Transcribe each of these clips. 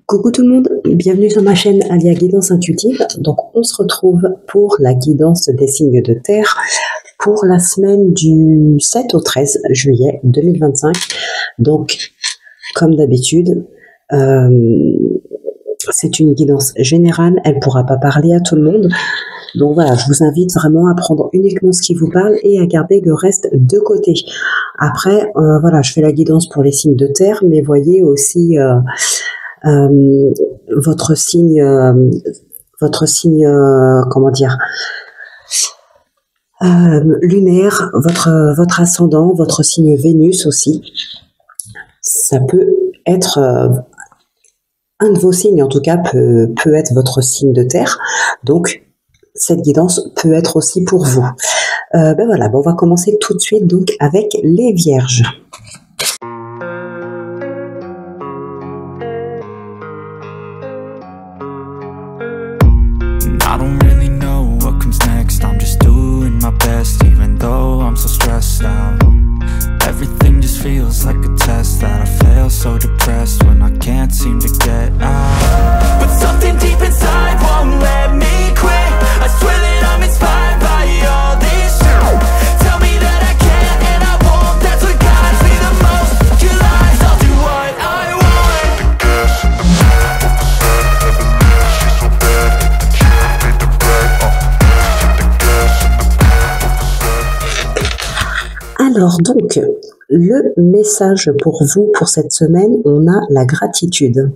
Coucou tout le monde, bienvenue sur ma chaîne Alia Guidance Intuitive. Donc on se retrouve pour la guidance des signes de terre pour la semaine du 7 au 13 juillet 2025. Donc comme d'habitude, c'est une guidance générale, elle ne pourra pas parler à tout le monde. Donc voilà, je vous invite vraiment à prendre uniquement ce qui vous parle et à garder le reste de côté. Après, voilà, je fais la guidance pour les signes de terre, mais voyez aussi votre signe, comment dire, lunaire, votre ascendant, votre signe Vénus aussi. Ça peut être un de vos signes, en tout cas, peut être votre signe de terre. Donc, cette guidance peut être aussi pour vous. Ben voilà, on va commencer tout de suite donc avec les Vierges. I don't really know what comes next. I'm just doing my best, even though I'm so stressed out. Everything just feels like a test that I fail, so depressed when I can't seem to get out. But something deep inside won't let me quit. I swear that I'm inspired by all this shit. Tell me that I can't and I won't. That's what guides me the most. Your lies, I'll do what I want. Alors donc, le message pour vous pour cette semaine, on a la gratitude.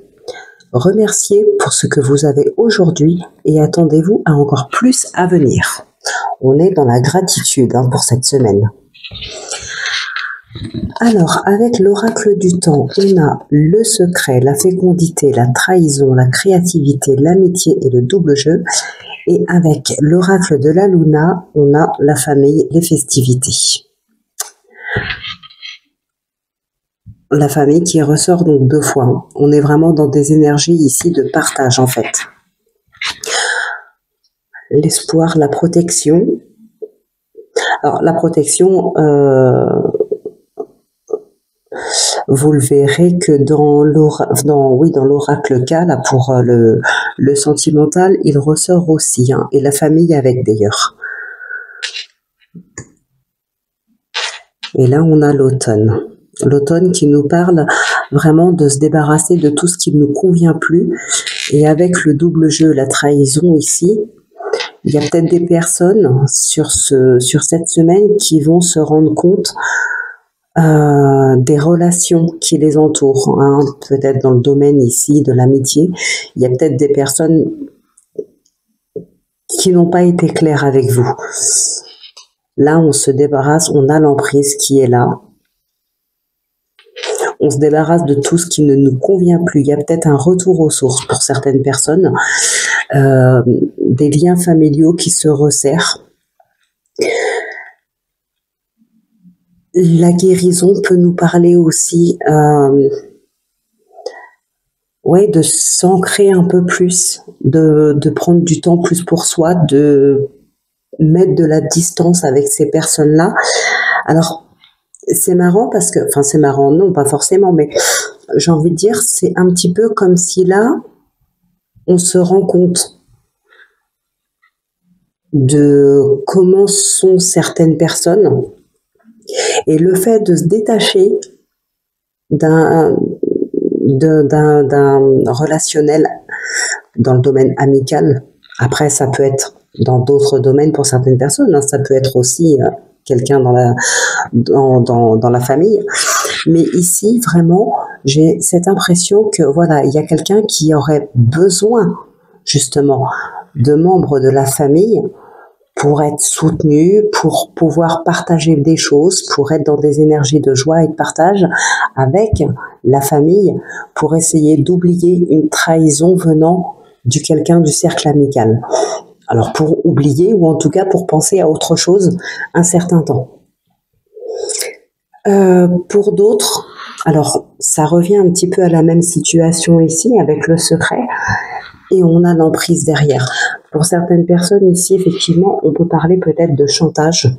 Remerciez pour ce que vous avez aujourd'hui et attendez-vous à encore plus à venir. On est dans la gratitude pour cette semaine. Alors, avec l'oracle du temps, on a le secret, la fécondité, la trahison, la créativité, l'amitié et le double jeu. Et avec l'oracle de la Luna, on a la famille, les festivités. La famille qui ressort donc deux fois. On est vraiment dans des énergies ici de partage en fait. L'espoir, la protection. Alors la protection, vous le verrez que dans l'oracle K, là pour le sentimental, il ressort aussi, et la famille avec d'ailleurs. Et là on a l'automne. L'automne qui nous parle vraiment de se débarrasser de tout ce qui ne nous convient plus. Et avec le double jeu, la trahison ici, il y a peut-être des personnes sur cette semaine qui vont se rendre compte des relations qui les entourent. Peut-être dans le domaine ici de l'amitié, il y a peut-être des personnes qui n'ont pas été claires avec vous. Là, on se débarrasse, on a l'emprise qui est là. On se débarrasse de tout ce qui ne nous convient plus. Il y a peut-être un retour aux sources pour certaines personnes, des liens familiaux qui se resserrent. La guérison peut nous parler aussi de s'ancrer un peu plus, de prendre du temps plus pour soi, de mettre de la distance avec ces personnes-là. Alors, c'est marrant parce que, enfin c'est marrant, non pas forcément, mais j'ai envie de dire, c'est un petit peu comme si là, on se rend compte de comment sont certaines personnes et le fait de se détacher d'un relationnel dans le domaine amical. Après, ça peut être dans d'autres domaines pour certaines personnes, ça peut être aussi quelqu'un dans la famille. Mais ici, vraiment, j'ai cette impression que voilà, il y a quelqu'un qui aurait besoin justement de membres de la famille pour être soutenu, pour pouvoir partager des choses, pour être dans des énergies de joie et de partage avec la famille, pour essayer d'oublier une trahison venant du quelqu'un du cercle amical. Alors pour oublier, ou en tout cas pour penser à autre chose un certain temps. Pour d'autres, alors ça revient un petit peu à la même situation ici avec le secret, et on a l'emprise derrière. Pour certaines personnes ici, effectivement, on peut parler peut-être de chantage.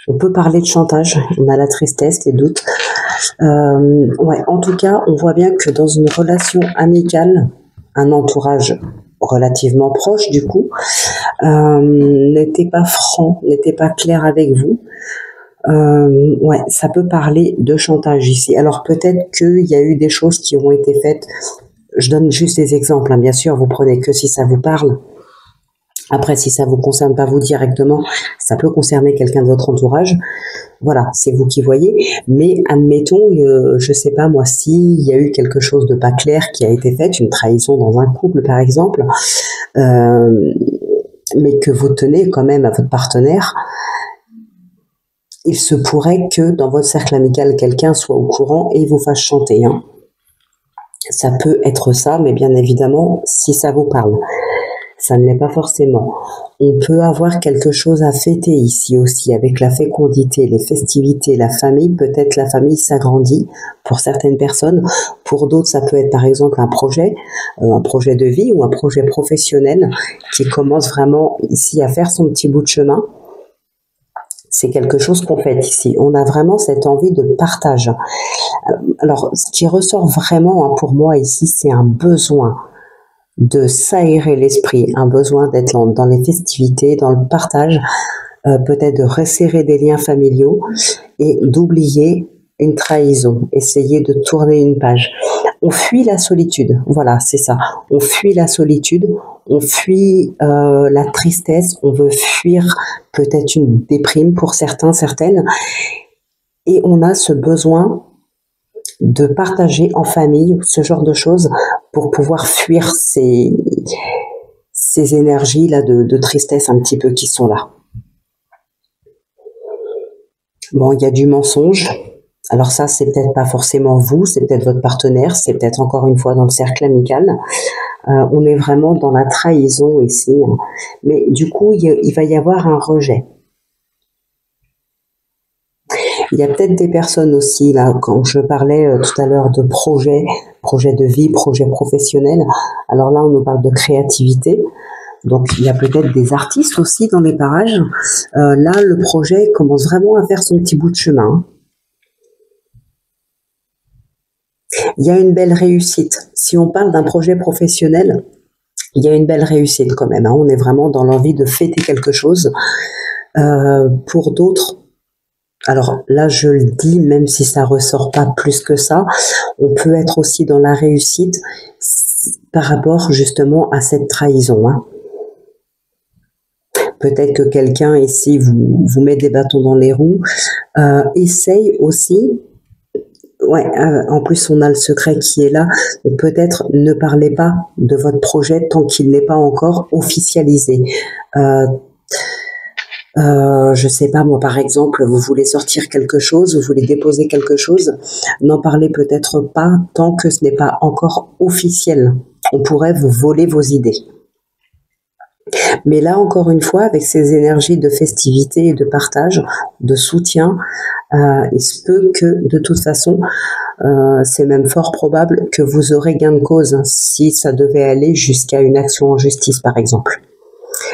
On peut parler de chantage, on a la tristesse, les doutes. Ouais, en tout cas, on voit bien que dans une relation amicale, un entourage relativement proche du coup, n'était pas franc, n'était pas clair avec vous. Ouais, ça peut parler de chantage ici. Alors peut-être qu'il y a eu des choses qui ont été faites. Je donne juste des exemples, hein, bien sûr, vous prenez que si ça vous parle. Après, si ça vous concerne pas vous directement, ça peut concerner quelqu'un de votre entourage. Voilà, c'est vous qui voyez. Mais admettons, je sais pas moi, s'il y a eu quelque chose de pas clair qui a été fait, une trahison dans un couple par exemple, mais que vous tenez quand même à votre partenaire, il se pourrait que dans votre cercle amical, quelqu'un soit au courant et vous fasse chanter, hein. Ça peut être ça, mais bien évidemment, si ça vous parle. Ça ne l'est pas forcément. On peut avoir quelque chose à fêter ici aussi, avec la fécondité, les festivités, la famille. Peut-être la famille s'agrandit pour certaines personnes. Pour d'autres, ça peut être par exemple un projet de vie ou un projet professionnel qui commence vraiment ici à faire son petit bout de chemin. C'est quelque chose qu'on fait ici. On a vraiment cette envie de partage. Alors, ce qui ressort vraiment, hein, pour moi ici, c'est un besoin de s'aérer l'esprit, un besoin d'être dans les festivités, dans le partage, peut-être de resserrer des liens familiaux et d'oublier une trahison, essayer de tourner une page. On fuit la solitude, voilà, c'est ça. On fuit la solitude, on fuit la tristesse, on veut fuir peut-être une déprime pour certains, certaines, et on a ce besoin de partager en famille ce genre de choses pour pouvoir fuir ces énergies-là de tristesse un petit peu qui sont là. Bon, il y a du mensonge. Alors ça, c'est peut-être pas forcément vous, c'est peut-être votre partenaire, c'est peut-être encore une fois dans le cercle amical. On est vraiment dans la trahison ici. Hein. Mais du coup, il va y avoir un rejet. Il y a peut-être des personnes aussi, là, quand je parlais tout à l'heure de projet de vie, projet professionnel, alors là, on nous parle de créativité. Donc, il y a peut-être des artistes aussi dans les parages. Là, le projet commence vraiment à faire son petit bout de chemin. Il y a une belle réussite. Si on parle d'un projet professionnel, il y a une belle réussite quand même. Hein. On est vraiment dans l'envie de fêter quelque chose. Pour d'autres, alors là, je le dis, même si ça ressort pas plus que ça, on peut être aussi dans la réussite par rapport justement à cette trahison. Hein. Peut-être que quelqu'un ici vous met des bâtons dans les roues, essaye aussi. Ouais, en plus on a le secret qui est là. Peut-être ne parlez pas de votre projet tant qu'il n'est pas encore officialisé. Je sais pas moi, par exemple, vous voulez sortir quelque chose, vous voulez déposer quelque chose, n'en parlez peut-être pas tant que ce n'est pas encore officiel. On pourrait vous voler vos idées. Mais là, encore une fois, avec ces énergies de festivité et de partage, de soutien, il se peut que, de toute façon, c'est même fort probable que vous aurez gain de cause, hein, si ça devait aller jusqu'à une action en justice, par exemple.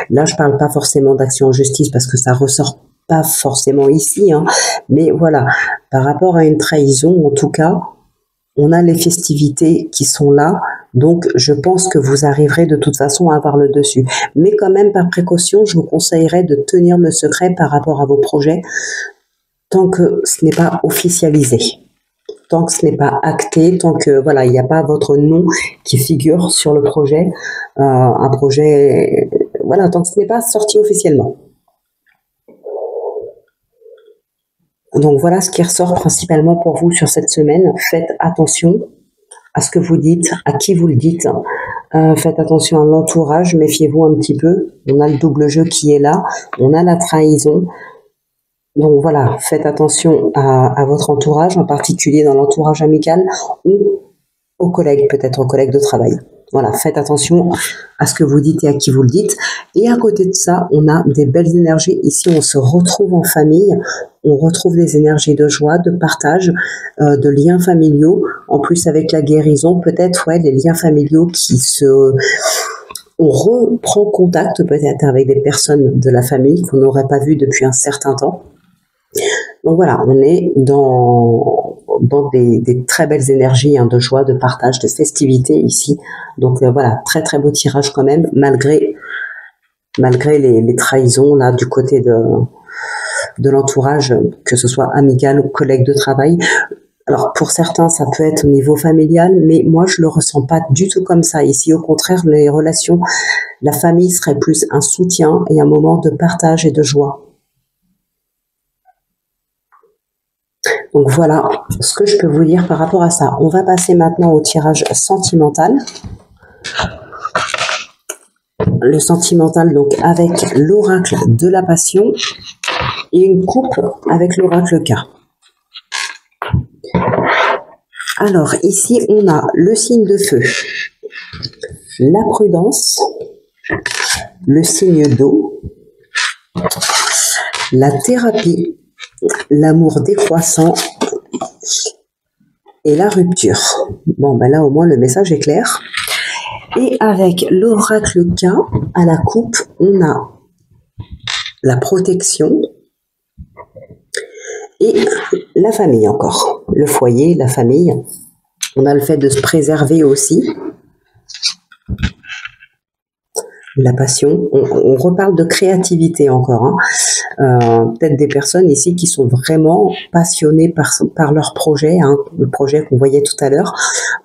Là, je parle pas forcément d'action en justice parce que ça ressort pas forcément ici, hein, mais voilà, par rapport à une trahison, en tout cas, on a les festivités qui sont là, donc je pense que vous arriverez de toute façon à avoir le dessus. Mais quand même, par précaution, je vous conseillerais de tenir le secret par rapport à vos projets tant que ce n'est pas officialisé, tant que ce n'est pas acté, tant que voilà, il n'y a pas votre nom qui figure sur le projet, un projet, voilà, tant que ce n'est pas sorti officiellement. Donc voilà ce qui ressort principalement pour vous sur cette semaine. Faites attention à ce que vous dites, à qui vous le dites. Faites attention à l'entourage, méfiez-vous un petit peu. On a le double jeu qui est là, on a la trahison. Donc voilà, faites attention à votre entourage, en particulier dans l'entourage amical ou aux collègues, peut-être aux collègues de travail. Voilà, faites attention à ce que vous dites et à qui vous le dites. Et à côté de ça, on a des belles énergies. Ici, on se retrouve en famille, on retrouve des énergies de joie, de partage, de liens familiaux. En plus, avec la guérison, peut-être, ouais, les liens familiaux on reprend contact peut-être avec des personnes de la famille qu'on n'aurait pas vues depuis un certain temps. Donc voilà, on est dans des très belles énergies de joie, de partage, de festivité ici. Donc voilà, très très beau tirage quand même, malgré les trahisons là du côté de l'entourage, que ce soit amical ou collègue de travail. Alors pour certains, ça peut être au niveau familial, mais moi je le ressens pas du tout comme ça. Ici, au contraire, les relations, la famille serait plus un soutien et un moment de partage et de joie. Donc voilà ce que je peux vous dire par rapport à ça. On va passer maintenant au tirage sentimental. Le sentimental, donc avec l'oracle de la passion et une coupe avec l'oracle K. Alors ici, on a le signe de feu, la prudence, le signe d'eau, la thérapie, l'amour décroissant et la rupture. Bon, ben là au moins le message est clair. Et avec l'oracle K à la coupe, on a la protection et la famille encore. Le foyer, la famille. On a le fait de se préserver aussi. La passion. On reparle de créativité encore. Peut-être des personnes ici qui sont vraiment passionnées par leur projet, le projet qu'on voyait tout à l'heure,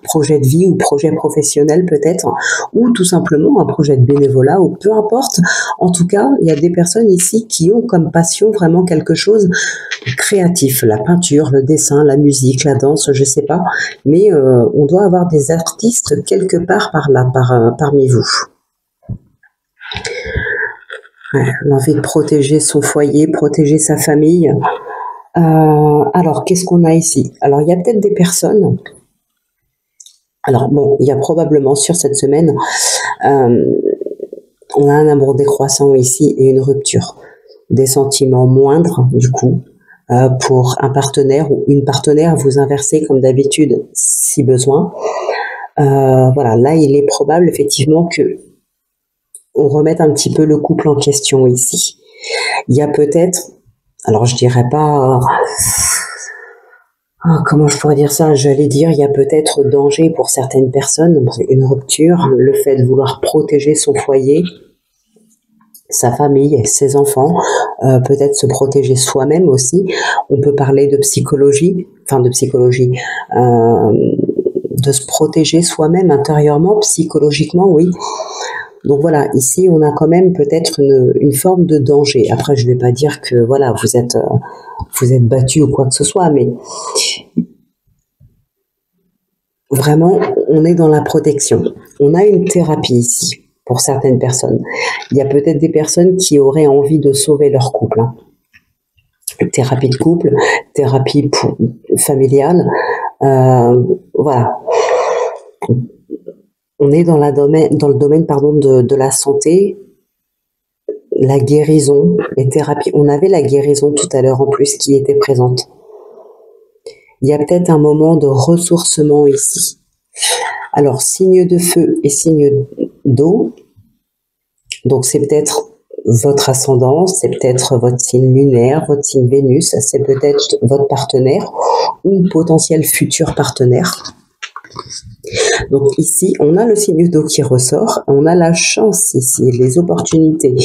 projet de vie ou projet professionnel peut-être, ou tout simplement un projet de bénévolat, ou peu importe. En tout cas, il y a des personnes ici qui ont comme passion vraiment quelque chose de créatif, la peinture, le dessin, la musique, la danse, je sais pas, mais on doit avoir des artistes quelque part par là, parmi vous. Ouais, l'envie de protéger son foyer, protéger sa famille. Alors, qu'est-ce qu'on a ici? Alors, il y a peut-être des personnes. Alors, bon, il y a probablement sur cette semaine, on a un amour décroissant ici et une rupture. Des sentiments moindres, du coup, pour un partenaire ou une partenaire, vous inversez comme d'habitude, si besoin. Voilà, là, il est probable, effectivement, que on remette un petit peu le couple en question ici. Il y a peut-être, alors je dirais pas, comment je pourrais dire ça, j'allais dire, il y a peut-être danger pour certaines personnes, une rupture, le fait de vouloir protéger son foyer, sa famille, ses enfants, peut-être se protéger soi-même aussi. On peut parler de psychologie, de se protéger soi-même intérieurement, psychologiquement, oui. Donc voilà, ici on a quand même peut-être une forme de danger. Après, je ne vais pas dire que voilà, vous êtes battu ou quoi que ce soit, mais vraiment, on est dans la protection. On a une thérapie ici pour certaines personnes. Il y a peut-être des personnes qui auraient envie de sauver leur couple. Thérapie de couple, thérapie familiale, voilà. On est dans le domaine de la santé, la guérison, les thérapies. On avait la guérison tout à l'heure en plus qui était présente. Il y a peut-être un moment de ressourcement ici. Alors, signe de feu et signe d'eau. Donc, c'est peut-être votre ascendant, c'est peut-être votre signe lunaire, votre signe Vénus, c'est peut-être votre partenaire ou potentiel futur partenaire. Donc ici, on a le signe d'eau qui ressort, on a la chance ici, les opportunités.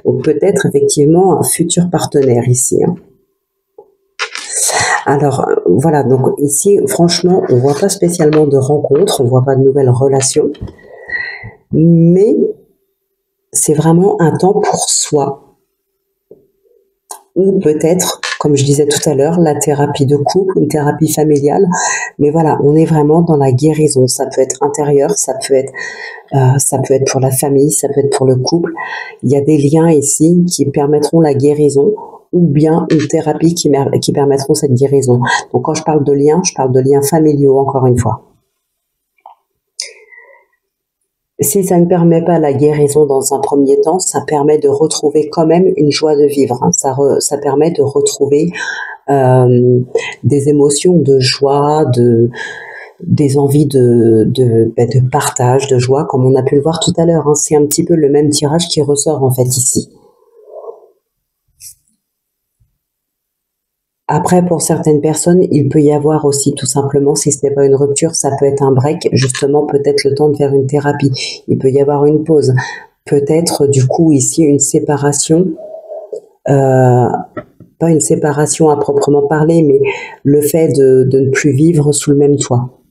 Donc peut-être effectivement un futur partenaire ici. Alors voilà, donc ici, franchement, on voit pas spécialement de rencontres, on voit pas de nouvelles relations, mais c'est vraiment un temps pour soi. Ou peut-être, comme je disais tout à l'heure, la thérapie de couple, une thérapie familiale. Mais voilà, on est vraiment dans la guérison. Ça peut être intérieur, ça peut être pour la famille, ça peut être pour le couple. Il y a des liens ici qui permettront la guérison ou bien une thérapie qui permettront cette guérison. Donc quand je parle de liens familiaux, encore une fois. Si ça ne permet pas la guérison dans un premier temps, ça permet de retrouver quand même une joie de vivre. Ça permet de retrouver des émotions de joie, des envies de partage, de joie, comme on a pu le voir tout à l'heure. C'est un petit peu le même tirage qui ressort en fait ici. Après, pour certaines personnes, il peut y avoir aussi tout simplement, si ce n'est pas une rupture, ça peut être un break, justement peut-être le temps de faire une thérapie. Il peut y avoir une pause. Peut-être du coup ici une séparation, pas une séparation à proprement parler, mais le fait de ne plus vivre sous le même toit.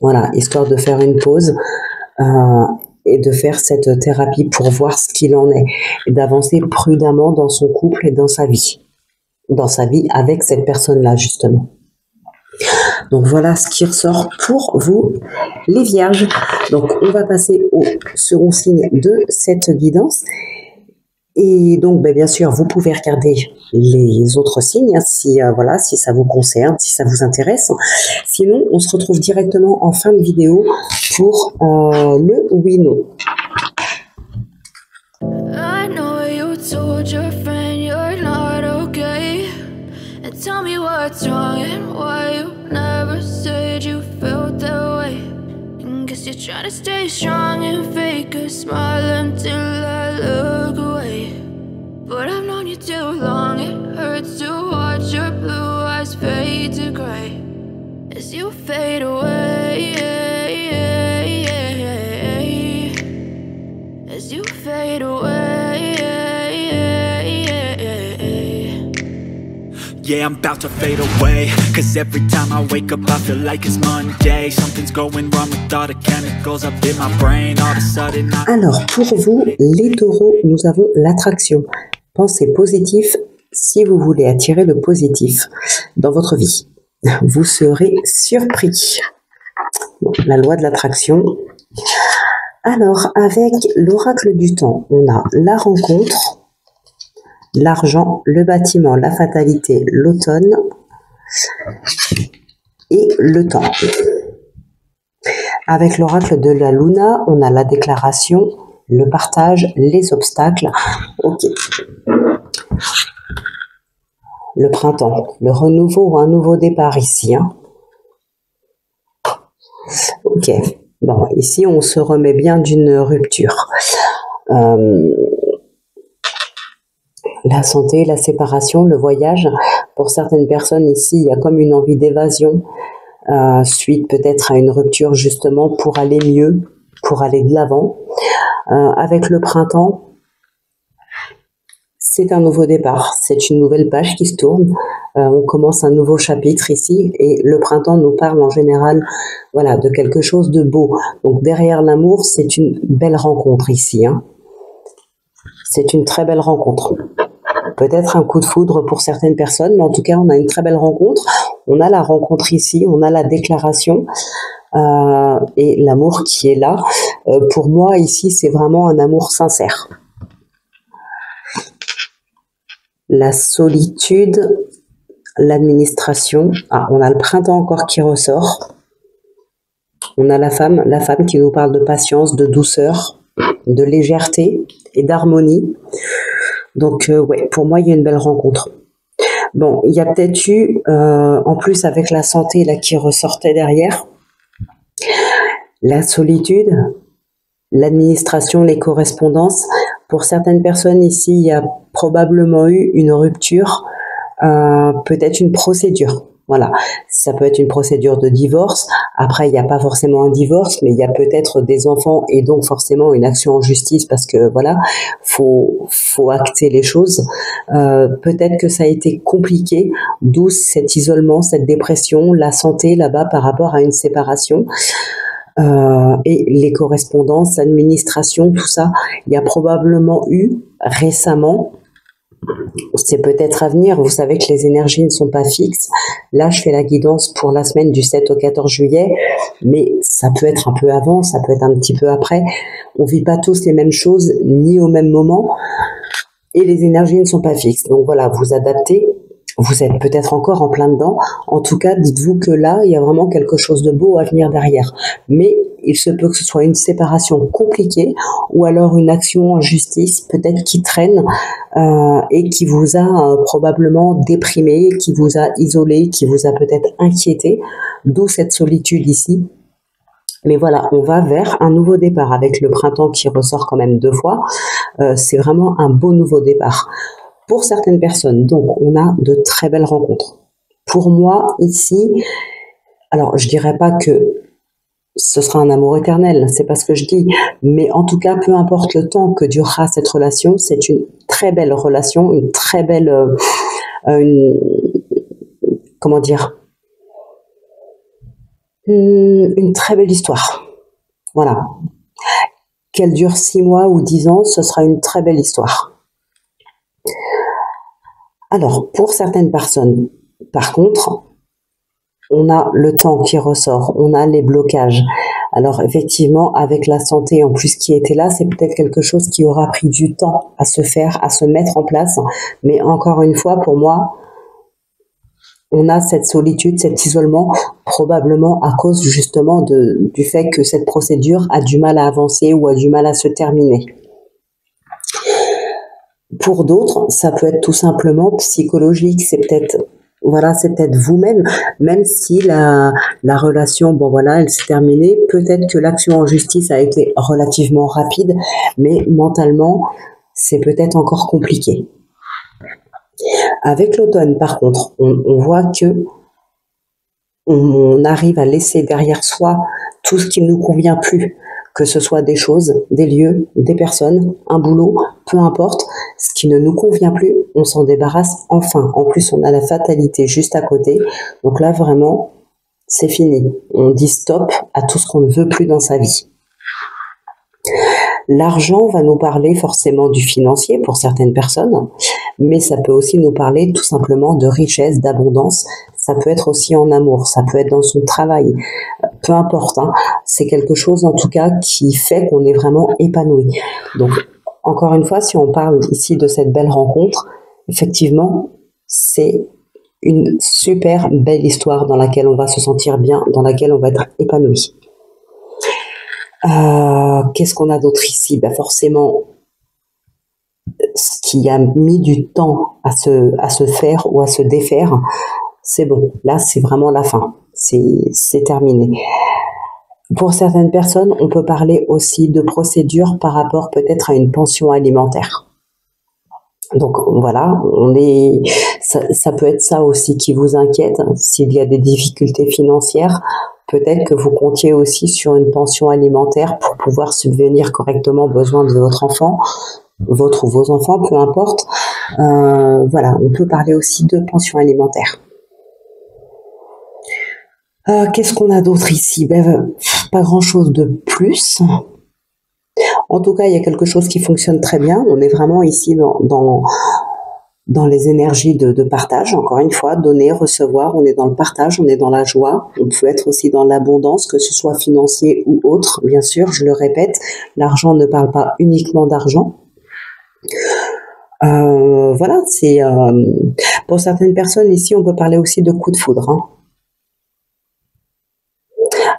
Voilà, histoire de faire une pause et de faire cette thérapie pour voir ce qu'il en est, et d'avancer prudemment dans son couple et dans sa vie avec cette personne-là, justement. Donc voilà ce qui ressort pour vous, les vierges. Donc on va passer au second signe de cette guidance. Et donc, bien sûr, vous pouvez regarder les autres signes, hein, si ça vous concerne, si ça vous intéresse. Sinon, on se retrouve directement en fin de vidéo pour le oui/non. I know you told your friend you're not okay, and tell me what's wrong and why you never said you felt that way. And guess you're trying to stay strong and fake a smile until I look away. But I've known you too long, it hurts to watch your blue eyes fade to gray as you fade away, as you fade away. Yeah, I'm about to fade away, cause every time I wake up I feel like it's Monday. Something's going wrong with all the chemicals up in my brain. All of a sudden Alors, pour vous, les taureaux, nous avons l'attraction. Pensez positif si vous voulez attirer le positif dans votre vie. Vous serez surpris. Bon, la loi de l'attraction. Alors, avec l'oracle du temps, on a la rencontre, l'argent, le bâtiment, la fatalité, l'automne et le temps. Avec l'oracle de la Luna, on a la déclaration, le partage, les obstacles. Ok. Le printemps, le renouveau ou un nouveau départ ici. Hein. Ok. Bon, ici, on se remet bien d'une rupture. La santé, la séparation, le voyage. Pour certaines personnes ici, il y a comme une envie d'évasion, suite peut-être à une rupture justement pour aller mieux, pour aller de l'avant. Avec le printemps, c'est un nouveau départ, c'est une nouvelle page qui se tourne. On commence un nouveau chapitre ici et le printemps nous parle en général, voilà, de quelque chose de beau. Donc derrière l'amour, c'est une belle rencontre ici. Hein. C'est une très belle rencontre. Peut-être un coup de foudre pour certaines personnes, mais en tout cas, on a une très belle rencontre. On a la rencontre ici, on a la déclaration et l'amour qui est là. Pour moi, ici, c'est vraiment un amour sincère. La solitude, l'administration. Ah, on a le printemps encore qui ressort. On a la femme qui nous parle de patience, de douceur, de légèreté et d'harmonie. Donc, ouais, pour moi, il y a une belle rencontre. Bon, il y a peut-être eu, en plus avec la santé là qui ressortait derrière, la solitude, l'administration, les correspondances. Pour certaines personnes ici, il y a probablement eu une rupture, peut-être une procédure. Voilà, ça peut être une procédure de divorce. Après, il n'y a pas forcément un divorce, mais il y a peut-être des enfants et donc forcément une action en justice parce que voilà, faut acter les choses. Peut-être que ça a été compliqué, d'où cet isolement, cette dépression, la santé là-bas par rapport à une séparation. Et les correspondances, l'administration, tout ça, il y a probablement eu récemment, c'est peut-être à venir, vous savez que les énergies ne sont pas fixes. Là, je fais la guidance pour la semaine du 7 au 14 juillet, mais ça peut être un peu avant, ça peut être un petit peu après. On vit pas tous les mêmes choses, ni au même moment, et les énergies ne sont pas fixes. Donc voilà, vous adaptez. Vous êtes peut-être encore en plein dedans. En tout cas, dites-vous que là, il y a vraiment quelque chose de beau à venir derrière. Mais il se peut que ce soit une séparation compliquée ou alors une action en justice, peut-être qui traîne et qui vous a probablement déprimé, qui vous a isolé, qui vous a peut-être inquiété. D'où cette solitude ici. Mais voilà, on va vers un nouveau départ avec le printemps qui ressort quand même 2 fois. C'est vraiment un beau nouveau départ. Pour certaines personnes, donc, on a de très belles rencontres. pour moi, ici, alors je dirais pas que ce sera un amour éternel, c'est pas ce que je dis, mais en tout cas, peu importe le temps que durera cette relation, c'est une très belle relation, une très belle, comment dire, une très belle histoire. Voilà. Qu'elle dure 6 mois ou 10 ans, ce sera une très belle histoire. Alors, pour certaines personnes, par contre, on a le temps qui ressort, on a les blocages. Alors effectivement, avec la santé en plus qui était là, c'est peut-être quelque chose qui aura pris du temps à se faire, à se mettre en place. Mais encore une fois, pour moi, on a cette solitude, cet isolement, probablement à cause justement du fait que cette procédure a du mal à avancer ou a du mal à se terminer. Pour d'autres, ça peut être tout simplement psychologique, c'est peut-être vous-même, même si la relation, bon voilà, elle s'est terminée, peut-être que l'action en justice a été relativement rapide, mais mentalement, c'est peut-être encore compliqué. Avec l'automne, par contre, on voit que on arrive à laisser derrière soi tout ce qui ne nous convient plus, que ce soit des choses, des lieux, des personnes, un boulot, peu importe, ce qui ne nous convient plus, on s'en débarrasse enfin. En plus, on a la fatalité juste à côté. Donc là, vraiment, c'est fini. On dit stop à tout ce qu'on ne veut plus dans sa vie. L'argent va nous parler forcément du financier pour certaines personnes, mais ça peut aussi nous parler tout simplement de richesse, d'abondance. Ça peut être aussi en amour, ça peut être dans son travail, peu importe. Hein. C'est quelque chose en tout cas qui fait qu'on est vraiment épanoui. Donc encore une fois, si on parle ici de cette belle rencontre, effectivement, c'est une super belle histoire dans laquelle on va se sentir bien, dans laquelle on va être épanoui. Qu'est-ce qu'on a d'autre ici? Ben forcément, ce qui a mis du temps à se faire ou à se défaire, c'est bon. Là, c'est vraiment la fin. C'est terminé. Pour certaines personnes, on peut parler aussi de procédure par rapport peut-être à une pension alimentaire. Donc voilà, ça peut être ça aussi qui vous inquiète. S'il y a des difficultés financières, peut-être que vous comptiez aussi sur une pension alimentaire pour pouvoir subvenir correctement aux besoins de votre enfant, votre ou vos enfants, peu importe. Voilà, on peut parler aussi de pension alimentaire. Qu'est-ce qu'on a d'autre ici? Pas grand-chose de plus. En tout cas, il y a quelque chose qui fonctionne très bien. On est vraiment ici dans les énergies de partage. Encore une fois, donner, recevoir, on est dans le partage, on est dans la joie. On peut être aussi dans l'abondance, que ce soit financier ou autre. Bien sûr, je le répète, l'argent ne parle pas uniquement d'argent. Voilà, c'est pour certaines personnes ici, on peut parler aussi de coup de foudre. Hein.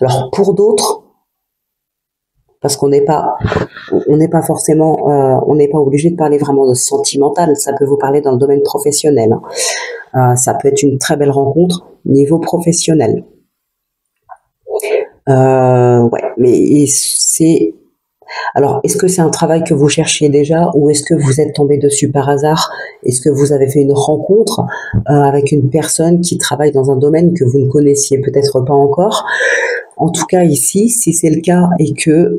Alors pour d'autres, parce qu'on n'est pas forcément, on n'est pas obligé de parler vraiment de sentimental. Ça peut vous parler dans le domaine professionnel. Ça peut être une très belle rencontre niveau professionnel. Ouais, mais c'est. Alors, est-ce que c'est un travail que vous cherchiez déjà ou est-ce que vous êtes tombé dessus par hasard? Est-ce que vous avez fait une rencontre avec une personne qui travaille dans un domaine que vous ne connaissiez peut-être pas encore? En tout cas ici, si c'est le cas et que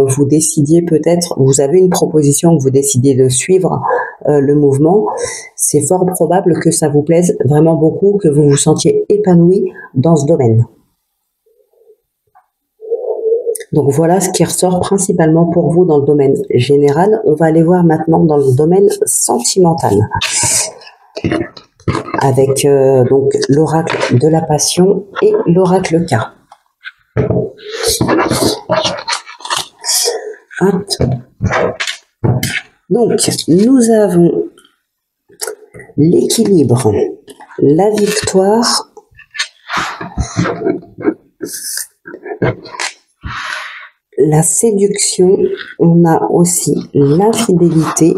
vous décidiez peut-être, vous avez une proposition, que vous décidiez de suivre le mouvement, c'est fort probable que ça vous plaise vraiment beaucoup, que vous vous sentiez épanoui dans ce domaine. Donc voilà ce qui ressort principalement pour vous dans le domaine général. On va aller voir maintenant dans le domaine sentimental. Avec donc l'oracle de la passion et l'oracle K. Hop. Donc nous avons l'équilibre, la victoire, la séduction, on a aussi l'infidélité,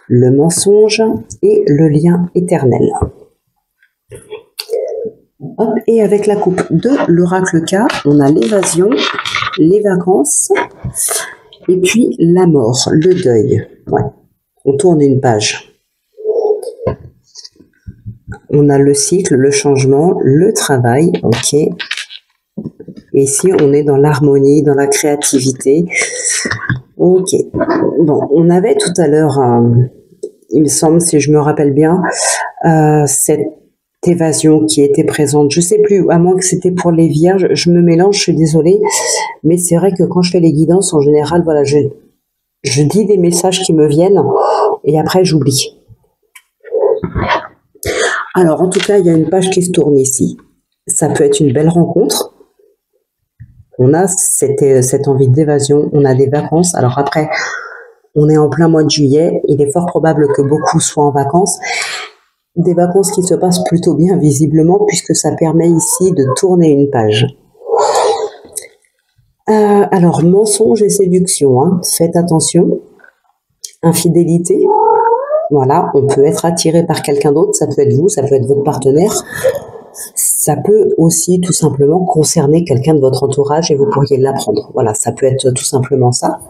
le mensonge et le lien éternel. Hop, et avec la coupe de l'oracle K, on a l'évasion, les vacances et puis la mort, le deuil. Ouais, on tourne une page. On a le cycle, le changement, le travail, ok. Et ici, on est dans l'harmonie, dans la créativité. Ok. Bon, on avait tout à l'heure, il me semble, si je me rappelle bien, cette évasion qui était présente. Je sais plus, à moins que c'était pour les vierges. Je me mélange, je suis désolée. Mais c'est vrai que quand je fais les guidances, en général, voilà, je dis des messages qui me viennent et après, j'oublie. Alors, en tout cas, il y a une page qui se tourne ici. Ça peut être une belle rencontre. On a cette envie d'évasion, on a des vacances. Alors après, on est en plein mois de juillet. Il est fort probable que beaucoup soient en vacances. Des vacances qui se passent plutôt bien visiblement puisque ça permet ici de tourner une page. Alors, mensonge et séduction, hein. Faites attention. Infidélité. Voilà, on peut être attiré par quelqu'un d'autre, ça peut être vous, ça peut être votre partenaire. Ça peut aussi tout simplement concerner quelqu'un de votre entourage et vous pourriez l'apprendre. Voilà, ça peut être tout simplement ça.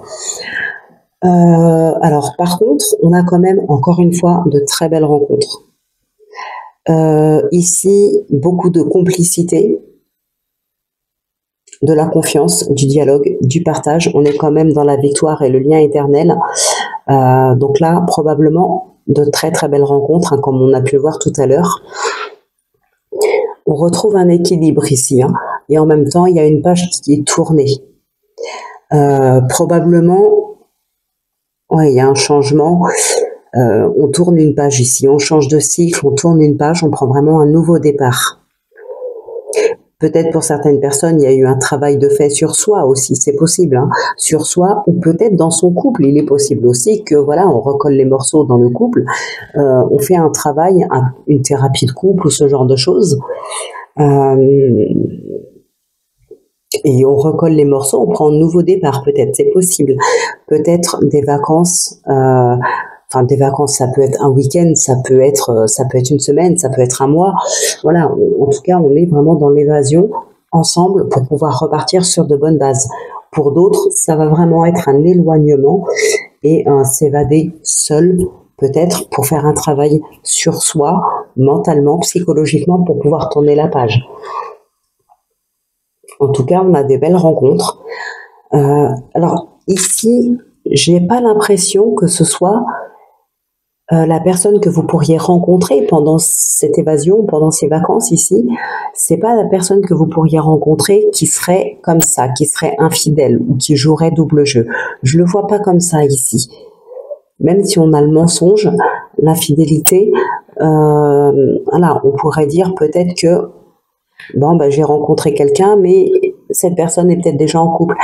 Alors, par contre, on a quand même, encore une fois, de très belles rencontres. Ici, beaucoup de complicité, de la confiance, du dialogue, du partage. On est quand même dans la victoire et le lien éternel. Donc là, probablement, de très très belles rencontres, hein, comme on a pu le voir tout à l'heure. On retrouve un équilibre ici, hein, et en même temps, il y a une page qui est tournée. Probablement, ouais, il y a un changement. On tourne une page ici, on change de cycle, on tourne une page, on prend vraiment un nouveau départ. Peut-être pour certaines personnes, il y a eu un travail de fait sur soi aussi, c'est possible, hein, sur soi, ou peut-être dans son couple. Il est possible aussi que voilà, on recolle les morceaux dans le couple, on fait un travail, une thérapie de couple ou ce genre de choses, et on recolle les morceaux, on prend un nouveau départ. Peut-être, c'est possible. Peut-être des vacances. Enfin, des vacances, ça peut être un week-end, ça peut être une semaine, ça peut être un mois. Voilà, en tout cas, on est vraiment dans l'évasion ensemble pour pouvoir repartir sur de bonnes bases. Pour d'autres, ça va vraiment être un éloignement et un s'évader seul, peut-être pour faire un travail sur soi, mentalement, psychologiquement, pour pouvoir tourner la page. En tout cas, on a des belles rencontres. Alors, ici, j'ai pas l'impression que ce soit la personne que vous pourriez rencontrer pendant cette évasion, pendant ces vacances ici, c'est pas la personne que vous pourriez rencontrer qui serait comme ça, qui serait infidèle ou qui jouerait double jeu. Je le vois pas comme ça ici. Même si on a le mensonge, l'infidélité, voilà, on pourrait dire peut-être que bon, j'ai rencontré quelqu'un, mais cette personne est peut-être déjà en couple.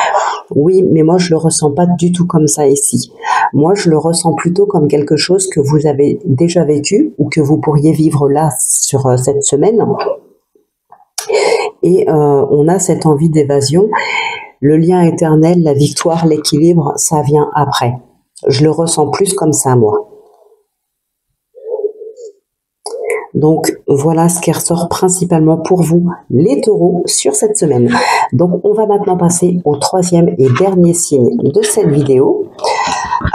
Oui, mais moi, je le ressens pas du tout comme ça ici. Moi, je le ressens plutôt comme quelque chose que vous avez déjà vécu ou que vous pourriez vivre là sur cette semaine. Et on a cette envie d'évasion. Le lien éternel, la victoire, l'équilibre, ça vient après. Je le ressens plus comme ça, moi. Donc, voilà ce qui ressort principalement pour vous, les taureaux, sur cette semaine. Donc, on va maintenant passer au troisième et dernier signe de cette vidéo.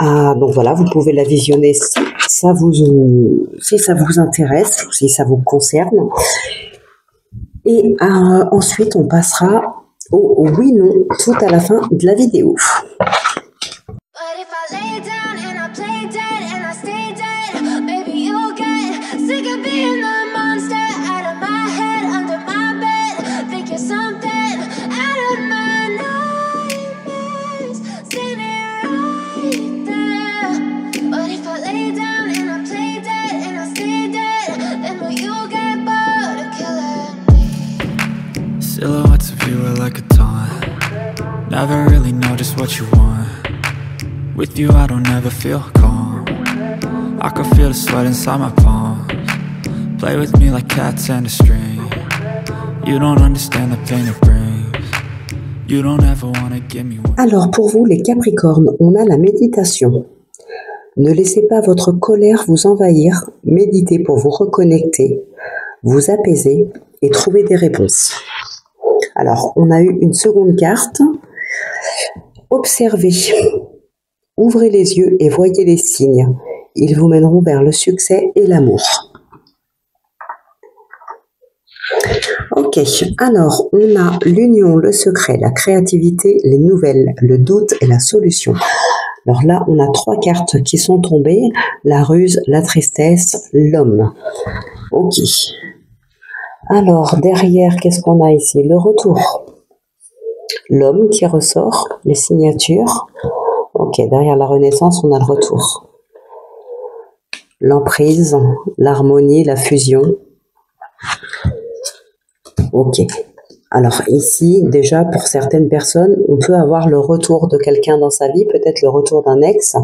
Donc voilà, vous pouvez la visionner si ça vous intéresse, si ça vous concerne. Et ensuite, on passera au oui-non tout à la fin de la vidéo. Silhouettes of you are like a taunt. Never really know just what you want. With you I don't ever feel calm. I can feel the sweat inside my palms. Play with me like cats and a string. You don't understand the pain it brings. You don't ever wanna give me one. Alors pour vous les Capricornes, on a la méditation. Ne laissez pas votre colère vous envahir. Méditez pour vous reconnecter, vous apaiser et trouver des réponses. Alors, on a eu une seconde carte. Observez. Ouvrez les yeux et voyez les signes. Ils vous mèneront vers le succès et l'amour. Ok, alors on a l'union, le secret, la créativité, les nouvelles, le doute et la solution. Alors là, on a 3 cartes qui sont tombées, la ruse, la tristesse, l'homme. Ok. Alors derrière, qu'est-ce qu'on a ici? Le retour. L'homme qui ressort, les signatures. Ok, derrière la renaissance, on a le retour. L'emprise, l'harmonie, la fusion. Ok. Alors ici, déjà, pour certaines personnes, on peut avoir le retour de quelqu'un dans sa vie, peut-être le retour d'un ex.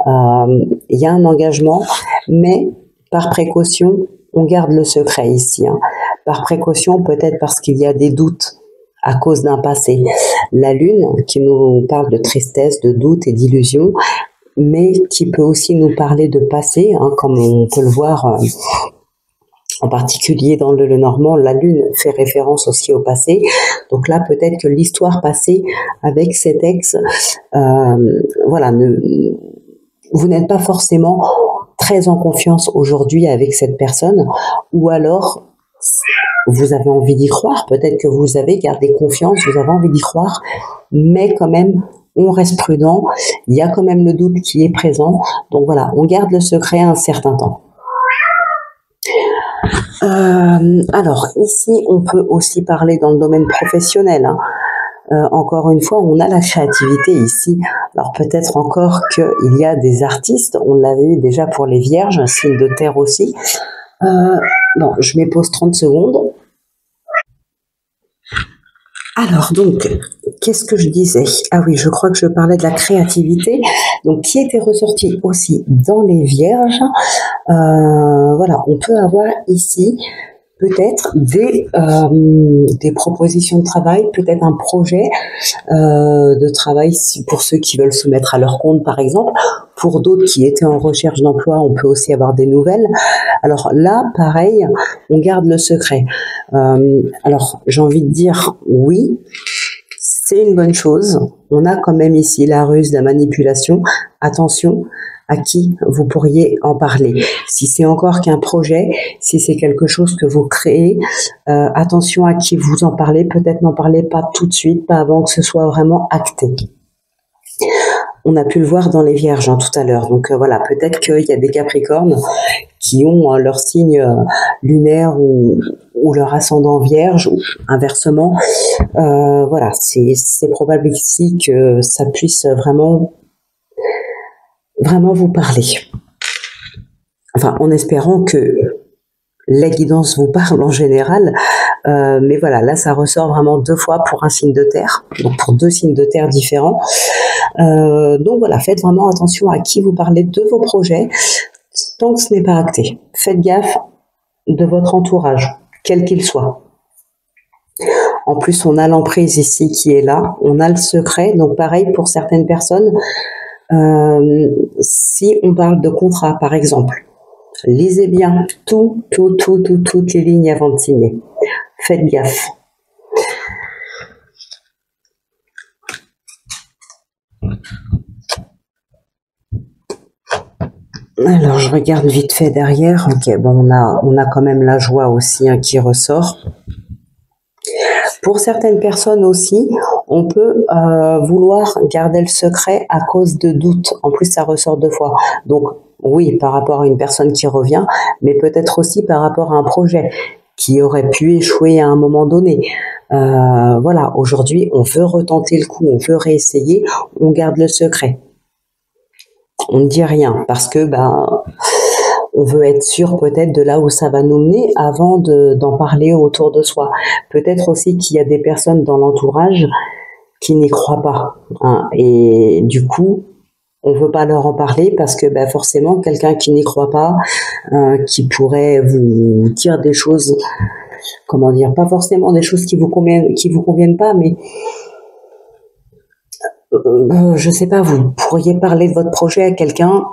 Il y a un engagement, mais par précaution, on garde le secret ici. Hein. Par précaution, peut-être parce qu'il y a des doutes à cause d'un passé. La lune, qui nous parle de tristesse, de doute et d'illusion, mais qui peut aussi nous parler de passé, hein, comme on peut le voir en particulier dans le Normand, la lune fait référence aussi au passé. Donc là, peut-être que l'histoire passée avec cet ex, voilà, vous n'êtes pas forcément très en confiance aujourd'hui avec cette personne, ou alors vous avez envie d'y croire, peut-être que vous avez gardé confiance, vous avez envie d'y croire, mais quand même, on reste prudent, il y a quand même le doute qui est présent, donc voilà, on garde le secret un certain temps. Alors ici, on peut aussi parler dans le domaine professionnel. Hein. Encore une fois, on a la créativité ici. Alors peut-être encore qu'il y a des artistes, on l'avait eu déjà pour les vierges, un signe de terre aussi. Bon, je m'y pose 30 secondes. Alors donc, qu'est-ce que je disais? Ah oui, je crois que je parlais de la créativité, donc qui était ressorti aussi dans les vierges. Voilà, on peut avoir ici peut-être des propositions de travail, peut-être un projet de travail pour ceux qui veulent se mettre à leur compte par exemple. Pour d'autres qui étaient en recherche d'emploi, on peut aussi avoir des nouvelles. Alors là, pareil, on garde le secret. Alors j'ai envie de dire oui, c'est une bonne chose. On a quand même ici la ruse, la manipulation. Attention à qui vous pourriez en parler. Si c'est encore qu'un projet, si c'est quelque chose que vous créez, attention à qui vous en parlez. Peut-être n'en parlez pas tout de suite, pas avant que ce soit vraiment acté. On a pu le voir dans les vierges hein, tout à l'heure. Donc voilà, peut-être qu'il y a des capricornes qui ont leur signe lunaire ou leur ascendant vierge, ou inversement. Voilà, c'est probable ici que ça puisse vraiment vous parler. Enfin, en espérant que la guidance vous parle en général, mais voilà, là ça ressort vraiment 2 fois pour un signe de terre, donc pour 2 signes de terre différents. Donc voilà, faites vraiment attention à qui vous parlez de vos projets, tant que ce n'est pas acté. Faites gaffe de votre entourage, quel qu'il soit. En plus, on a l'emprise ici qui est là, on a le secret, donc pareil pour certaines personnes, si on parle de contrat par exemple, lisez bien toutes les lignes avant de signer. Faites gaffe. Alors je regarde vite fait derrière. Ok, bon on a quand même la joie aussi hein, qui ressort. Pour certaines personnes aussi, on peut vouloir garder le secret à cause de doutes. En plus, ça ressort 2 fois. Donc oui, par rapport à une personne qui revient, mais peut-être aussi par rapport à un projet qui aurait pu échouer à un moment donné. Voilà, aujourd'hui, on veut retenter le coup, on veut réessayer, on garde le secret. On ne dit rien parce que on veut être sûr peut-être de là où ça va nous mener avant d'en parler autour de soi. Peut-être aussi qu'il y a des personnes dans l'entourage qui n'y croient pas. Hein, et du coup, on ne veut pas leur en parler parce que forcément, quelqu'un qui n'y croit pas, qui pourrait vous dire des choses, comment dire, pas forcément des choses qui vous conviennent pas, mais je sais pas, vous pourriez parler de votre projet à quelqu'un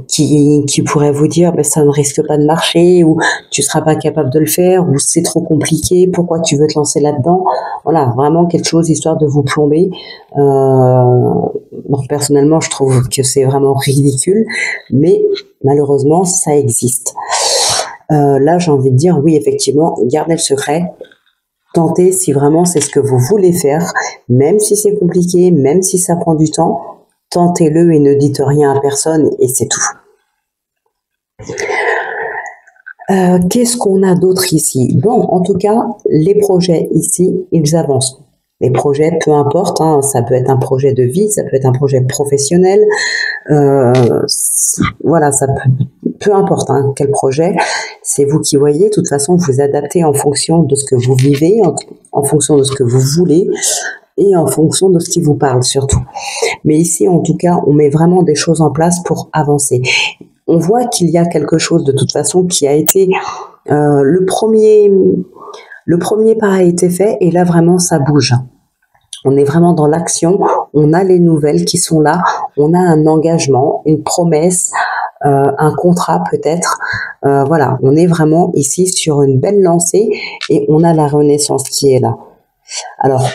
qui pourrait vous dire ça ne risque pas de marcher, ou tu seras pas capable de le faire, ou c'est trop compliqué, pourquoi tu veux te lancer là-dedans. Voilà, vraiment quelque chose histoire de vous plomber. Bon, personnellement, je trouve que c'est vraiment ridicule, mais malheureusement, ça existe. là, j'ai envie de dire, oui, effectivement, gardez le secret. Tentez si vraiment c'est ce que vous voulez faire, même si c'est compliqué, même si ça prend du temps, tentez-le et ne dites rien à personne et c'est tout. Qu'est-ce qu'on a d'autre ici? Bon, en tout cas, les projets ici, ils avancent. Les projets, peu importe, hein, ça peut être un projet de vie, ça peut être un projet professionnel, voilà, ça peu importe hein, quel projet, c'est vous qui voyez. De toute façon, vous adaptez en fonction de ce que vous vivez, en fonction de ce que vous voulez et en fonction de ce qui vous parle surtout. Mais ici, en tout cas, on met vraiment des choses en place pour avancer. On voit qu'il y a quelque chose de toute façon qui a été le premier pas a été fait et là vraiment ça bouge. On est vraiment dans l'action, on a les nouvelles qui sont là, on a un engagement, une promesse, un contrat peut-être. Voilà, on est vraiment ici sur une belle lancée et on a la renaissance qui est là. Alors,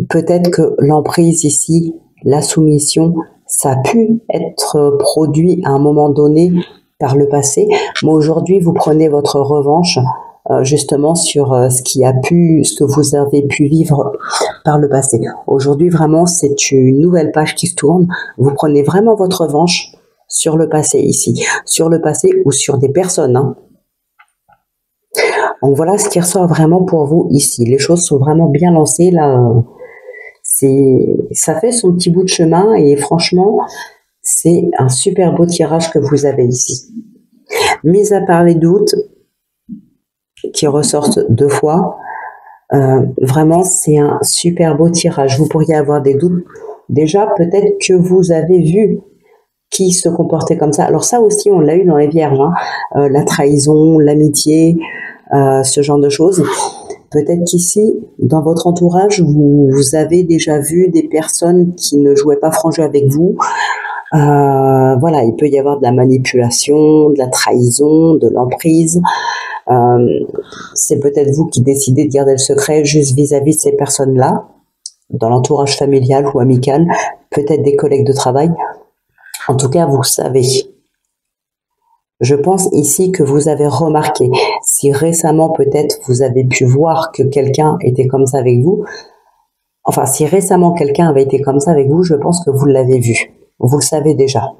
peut-être que l'emprise ici, la soumission, ça a pu être produit à un moment donné par le passé, mais aujourd'hui, vous prenez votre revanche justement sur ce que vous avez pu vivre par le passé. Aujourd'hui, vraiment, c'est une nouvelle page qui se tourne. Vous prenez vraiment votre revanche sur le passé ici, sur le passé ou sur des personnes. Hein. Donc voilà ce qui ressort vraiment pour vous ici. Les choses sont vraiment bien lancées là. Ça fait son petit bout de chemin et franchement, c'est un super beau tirage que vous avez ici. Mis à part les doutes qui ressortent 2 fois, vraiment c'est un super beau tirage. Vous pourriez avoir des doutes. Déjà, peut-être que vous avez vu qui se comportait comme ça. Alors ça aussi, on l'a eu dans les Vierges. Hein. La trahison, l'amitié, ce genre de choses. Peut-être qu'ici, dans votre entourage, vous avez déjà vu des personnes qui ne jouaient pas franc jeu avec vous. Voilà, il peut y avoir de la manipulation, de la trahison, de l'emprise. C'est peut-être vous qui décidez de garder le secret juste vis-à-vis de ces personnes-là, dans l'entourage familial ou amical, peut-être des collègues de travail. En tout cas, vous savez. Je pense ici que vous avez remarqué, si récemment peut-être vous avez pu voir que quelqu'un était comme ça avec vous, enfin si récemment quelqu'un avait été comme ça avec vous, je pense que vous l'avez vu, vous le savez déjà.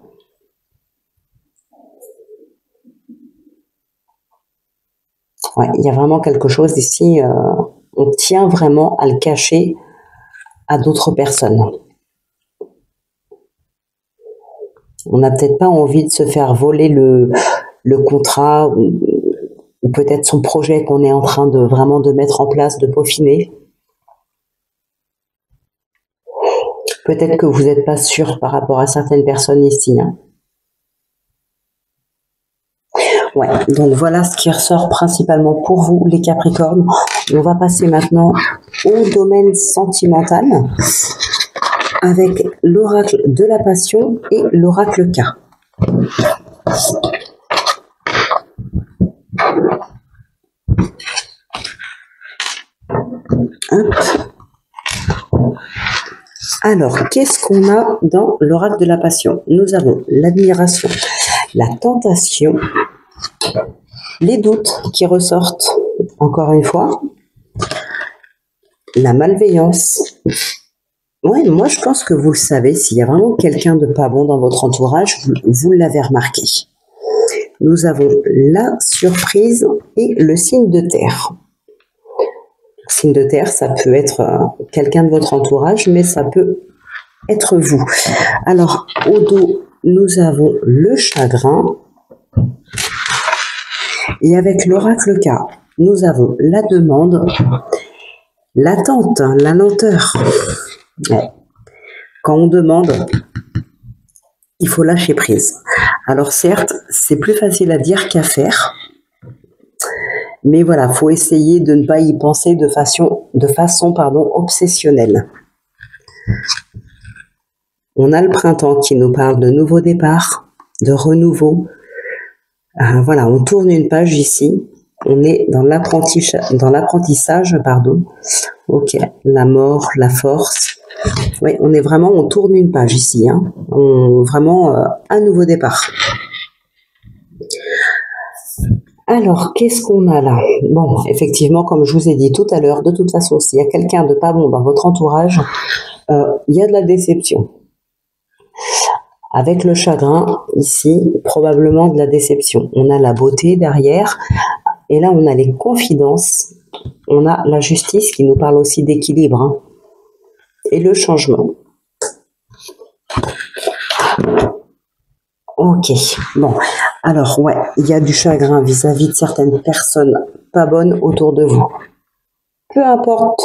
Ouais, il y a vraiment quelque chose ici, on tient vraiment à le cacher à d'autres personnes. On n'a peut-être pas envie de se faire voler le contrat ou peut-être son projet qu'on est en train de vraiment de mettre en place, de peaufiner. Peut-être que vous n'êtes pas sûr par rapport à certaines personnes ici. Hein. Ouais, donc voilà ce qui ressort principalement pour vous, les Capricornes. On va passer maintenant au domaine sentimental avec l'oracle de la passion et l'oracle K. Hop. Alors, qu'est-ce qu'on a dans l'oracle de la passion? Nous avons l'admiration, la tentation, les doutes qui ressortent, encore une fois, la malveillance. Ouais, moi je pense que vous le savez, s'il y a vraiment quelqu'un de pas bon dans votre entourage, vous l'avez remarqué. Nous avons la surprise et le signe de terre. Le signe de terre, ça peut être quelqu'un de votre entourage, mais ça peut être vous. Alors, au dos, nous avons le chagrin. Et avec l'oracle K, nous avons la demande, l'attente, la lenteur. Ouais. Quand on demande, il faut lâcher prise. Alors certes, c'est plus facile à dire qu'à faire. Mais voilà, faut essayer de ne pas y penser de façon obsessionnelle. On a le printemps qui nous parle de nouveau départ, de renouveau. Voilà, on tourne une page ici. On est dans l'apprentissage, pardon. Ok, la mort, la force. Oui, on tourne une page ici. Hein. Vraiment un nouveau départ. Alors, qu'est-ce qu'on a là? Bon, effectivement, comme je vous ai dit tout à l'heure, de toute façon, s'il y a quelqu'un de pas bon dans votre entourage, il y a de la déception. Avec le chagrin, ici, probablement de la déception. On a la beauté derrière, et là, on a les confidences, on a la justice qui nous parle aussi d'équilibre, hein, et le changement. Ok, bon, alors ouais, il y a du chagrin vis-à-vis de certaines personnes pas bonnes autour de vous. Peu importe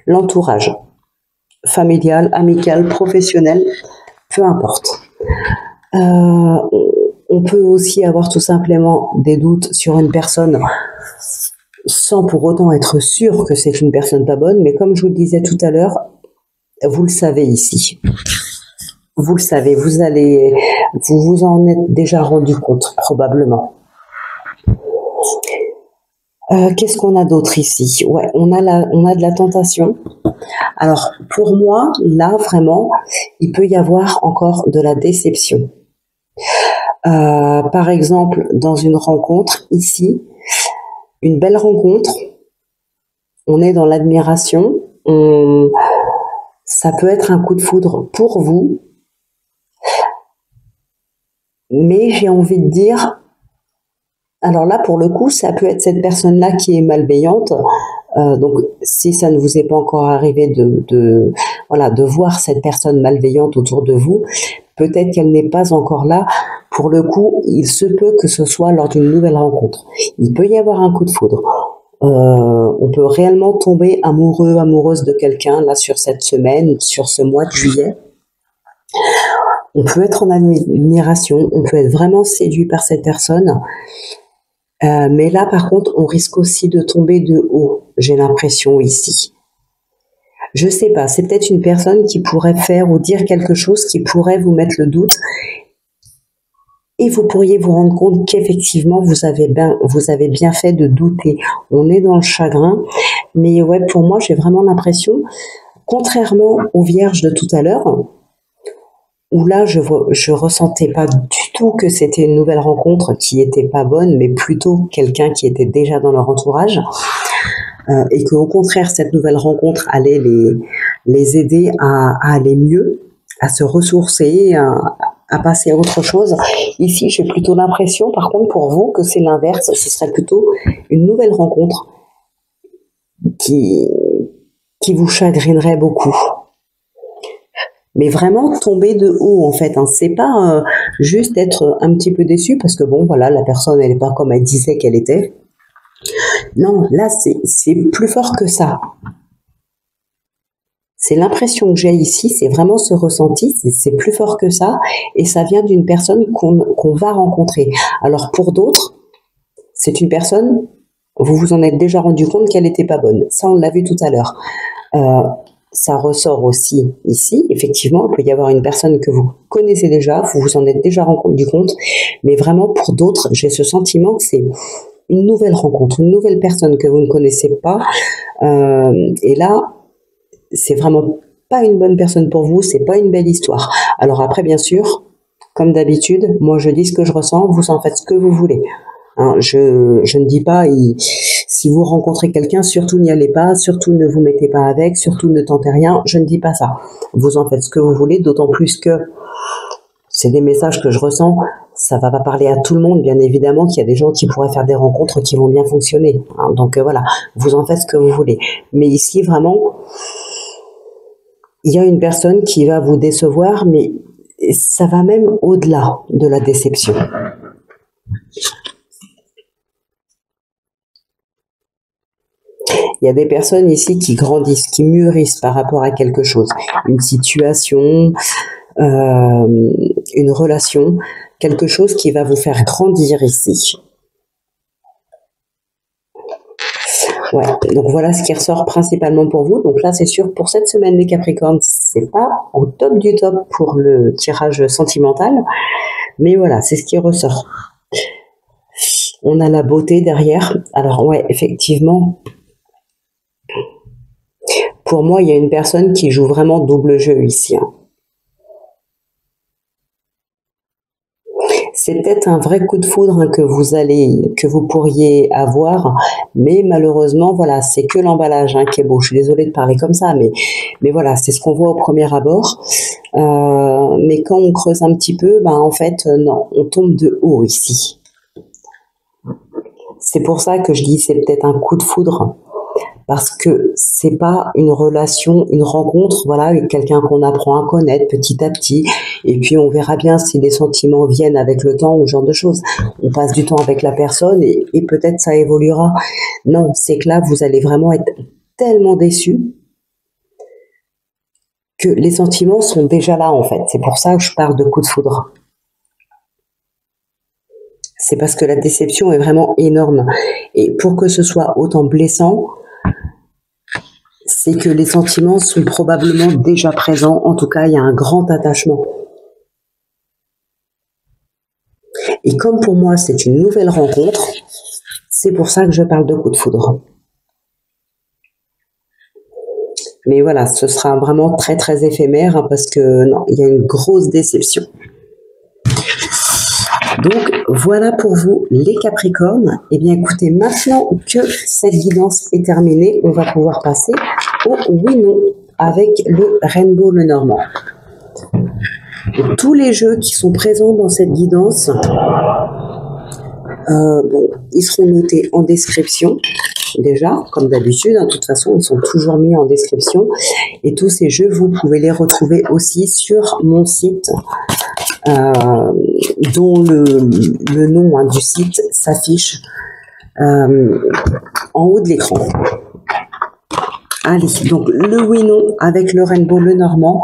l'entourage, familial, amical, professionnel, peu importe. On peut aussi avoir tout simplement des doutes sur une personne sans pour autant être sûr que c'est une personne pas bonne, mais comme je vous le disais tout à l'heure, vous le savez ici. Vous le savez, vous vous en êtes déjà rendu compte, probablement. Qu'est-ce qu'on a d'autre ici? Ouais, on a de la tentation. Alors, pour moi, là, vraiment, il peut y avoir encore de la déception. Par exemple, dans une rencontre, ici, une belle rencontre, on est dans l'admiration, ça peut être un coup de foudre pour vous, mais j'ai envie de dire, alors là, pour le coup, ça peut être cette personne-là qui est malveillante. Donc, si ça ne vous est pas encore arrivé de voir cette personne malveillante autour de vous, peut-être qu'elle n'est pas encore là. Pour le coup, il se peut que ce soit lors d'une nouvelle rencontre. Il peut y avoir un coup de foudre. On peut réellement tomber amoureux, amoureuse de quelqu'un, là, sur cette semaine, sur ce mois de juillet. On peut être en admiration, on peut être vraiment séduit par cette personne. Mais là, par contre, on risque aussi de tomber de haut, j'ai l'impression ici. Je sais pas, c'est peut-être une personne qui pourrait faire ou dire quelque chose qui pourrait vous mettre le doute. Et vous pourriez vous rendre compte qu'effectivement, vous avez bien fait de douter. On est dans le chagrin. Mais ouais, pour moi, j'ai vraiment l'impression, contrairement aux vierges de tout à l'heure, où là, je ressentais pas du tout que c'était une nouvelle rencontre qui était pas bonne, mais plutôt quelqu'un qui était déjà dans leur entourage, et qu'au contraire, cette nouvelle rencontre allait les aider à aller mieux, à se ressourcer, à passer à autre chose. Ici, j'ai plutôt l'impression, par contre, pour vous, que c'est l'inverse. Ce serait plutôt une nouvelle rencontre qui vous chagrinerait beaucoup. Mais vraiment tomber de haut, en fait, hein. C'est pas juste être un petit peu déçu parce que bon, voilà, la personne, elle est pas comme elle disait qu'elle était. Non, là, c'est plus fort que ça. C'est l'impression que j'ai ici, c'est vraiment ce ressenti, c'est plus fort que ça, et ça vient d'une personne qu'on va rencontrer. Alors pour d'autres, c'est une personne, vous vous en êtes déjà rendu compte qu'elle n'était pas bonne. Ça, on l'a vu tout à l'heure. Ça ressort aussi ici. Effectivement, il peut y avoir une personne que vous connaissez déjà, vous vous en êtes déjà rendu compte, mais vraiment pour d'autres, j'ai ce sentiment que c'est une nouvelle rencontre, une nouvelle personne que vous ne connaissez pas. Et là, c'est vraiment pas une bonne personne pour vous, c'est pas une belle histoire. Alors après, bien sûr, comme d'habitude, moi je dis ce que je ressens, vous en faites ce que vous voulez. Hein, je ne dis pas, si vous rencontrez quelqu'un, surtout n'y allez pas, surtout ne vous mettez pas avec, surtout ne tentez rien, je ne dis pas ça. Vous en faites ce que vous voulez, d'autant plus que c'est des messages que je ressens, ça va pas parler à tout le monde, bien évidemment qu'il y a des gens qui pourraient faire des rencontres qui vont bien fonctionner. Hein, donc voilà, vous en faites ce que vous voulez. Mais ici, vraiment, il y a une personne qui va vous décevoir, mais ça va même au-delà de la déception. Il y a des personnes ici qui grandissent, qui mûrissent par rapport à quelque chose, une situation, une relation, quelque chose qui va vous faire grandir ici. Ouais, donc voilà ce qui ressort principalement pour vous. Donc là, c'est sûr, pour cette semaine des Capricornes, c'est pas au top du top pour le tirage sentimental, mais voilà, c'est ce qui ressort. On a la beauté derrière. Alors ouais, effectivement, pour moi, il y a une personne qui joue vraiment double jeu ici. Hein. c'est peut-être un vrai coup de foudre hein, que vous pourriez avoir, mais malheureusement, voilà, c'est que l'emballage hein, qui est beau. Je suis désolée de parler comme ça, mais voilà, c'est ce qu'on voit au premier abord. Mais quand on creuse un petit peu, ben en fait, non, on tombe de haut ici. C'est pour ça que je dis c'est peut-être un coup de foudre. Parce que c'est pas une relation, une rencontre, voilà, avec quelqu'un qu'on apprend à connaître petit à petit, et puis on verra bien si les sentiments viennent avec le temps ou ce genre de choses. On passe du temps avec la personne et peut-être ça évoluera. Non, c'est que là, vous allez vraiment être tellement déçus que les sentiments sont déjà là, en fait. C'est pour ça que je parle de coup de foudre. C'est parce que la déception est vraiment énorme. Et pour que ce soit autant blessant, c'est que les sentiments sont probablement déjà présents. En tout cas, il y a un grand attachement. Et comme pour moi, c'est une nouvelle rencontre, c'est pour ça que je parle de coup de foudre. Mais voilà, ce sera vraiment très très éphémère hein, parce que non, il y a une grosse déception. Donc voilà pour vous les Capricornes. Et bien écoutez, maintenant que cette guidance est terminée, on va pouvoir passer au oui-non avec le Rainbow Lenormand. Tous les jeux qui sont présents dans cette guidance, bon, ils seront notés en description. Déjà, comme d'habitude, de toute façon, ils sont toujours mis en description. Et tous ces jeux, vous pouvez les retrouver aussi sur mon site, dont le nom hein, du site s'affiche en haut de l'écran. Allez, donc le oui-non avec le Rainbow Lenormand.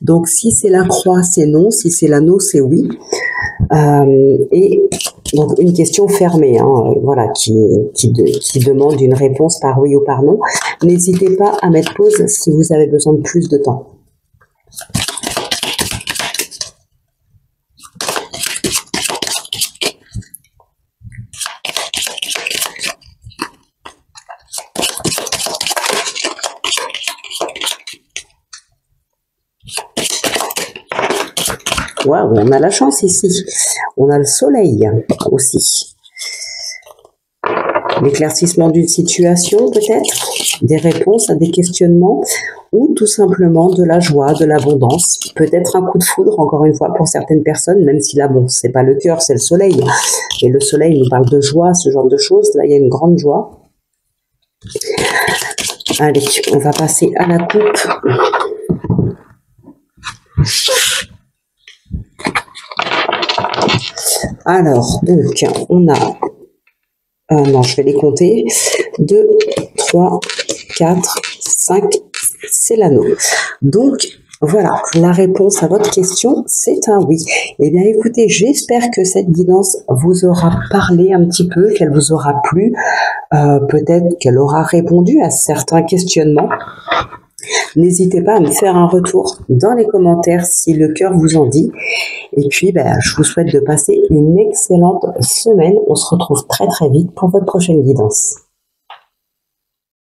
Donc si c'est la croix, c'est non. Si c'est l'anneau, c'est oui. Et donc une question fermée, hein, voilà, qui demande une réponse par oui ou par non. N'hésitez pas à mettre pause si vous avez besoin de plus de temps. Waouh, on a la chance ici. On a le soleil aussi. L'éclaircissement d'une situation peut-être, des réponses à des questionnements ou tout simplement de la joie, de l'abondance. Peut-être un coup de foudre, encore une fois, pour certaines personnes, même si là, bon, c'est pas le cœur, c'est le soleil. Et le soleil nous parle de joie, ce genre de choses. Là, il y a une grande joie. Allez, on va passer à la coupe. Alors, donc, on a... non, je vais les compter. 2, 3, 4, 5, c'est l'anneau. Donc, voilà, la réponse à votre question, c'est un oui. Eh bien, écoutez, j'espère que cette guidance vous aura parlé un petit peu, qu'elle vous aura plu. Peut-être qu'elle aura répondu à certains questionnements. N'hésitez pas à me faire un retour dans les commentaires si le cœur vous en dit. Et puis, je vous souhaite de passer une excellente semaine. On se retrouve très très vite pour votre prochaine guidance.